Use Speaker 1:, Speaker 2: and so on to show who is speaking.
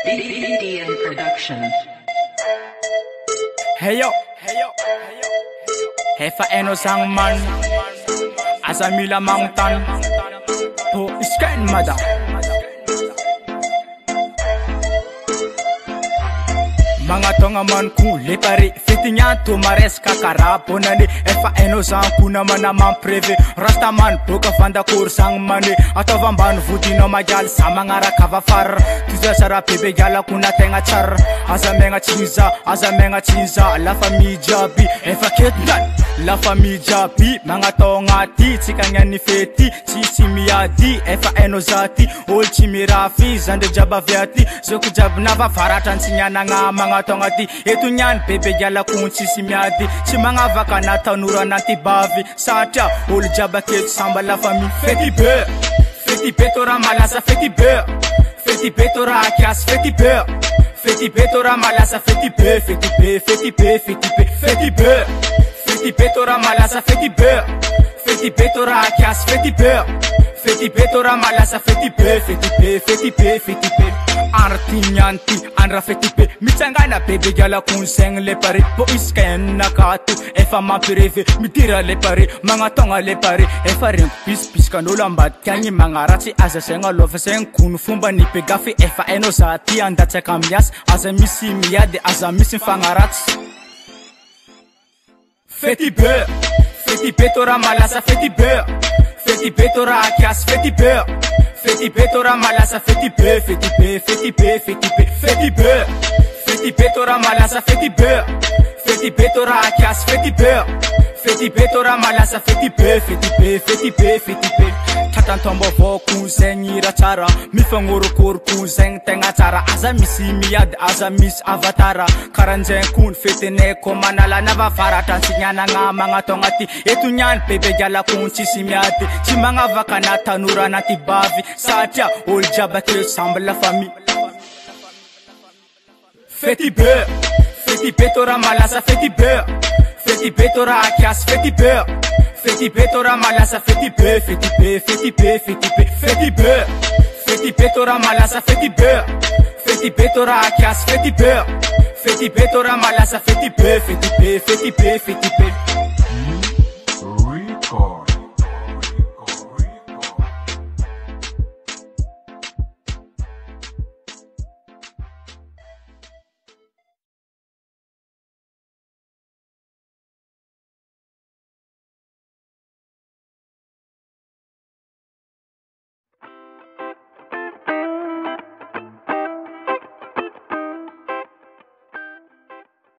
Speaker 1: BDM Production.
Speaker 2: Hey yo, Hefa eno sang man, Azamila Mountain, to Iskan Mada. Mga tonga man ku lepari fitinya to mares kakara ponani efa eno sang kuna mana man preve rasta man boka fanda kursang mani atava ban vudino majal samangara kava far tuza sara pebe gala kuna tenga char azamenga chinza la famille jabi efa ketnan la famille jabi mga tonga ti tikanya ni feti simiadi efa eno zati ol chimirafi zande jaba viati zoku jabna va faratan sinyana nga tongati etu nyan bebe gala kunchi simiadi chimanga vakana tanura nanti bavi satya ol jaba ke samba la famille feti be tora malasa feti be tora akias feti be tora malasa feti be tora malasa feti be tora akias feti be tora malasa feti be artinyanti andra feti be mitangana bebe gala kunseng le pare po isken nakatu efa mampireve mitira le pare mga tonga le pare efa ring pis kanola mbat kanyi mga rati aza senga love seng kun fumba ni pegafi efa eno zati andatsa kamyas aza misi miade aza misi fangarats feti be tora malasa feti be tora akias feti be tora malasa feti be tora malasa feti be tora akias feti be tora malasa feti be tatan tombo vo kunsengira chara mifangoro kor kunseng tenga chara aza misi miad aza mis avatara karanjen kun fetene komanala nava farata sinyana nga mga tongati etu nyan bebe gala kunchi simiati chimanga vakana tanura nati bavi satya ol jabake samba la famille feti be tora malasa feti be tora akias feti be tora malasa feti be tora malasa feti be tora akias feti be tora malasa feti be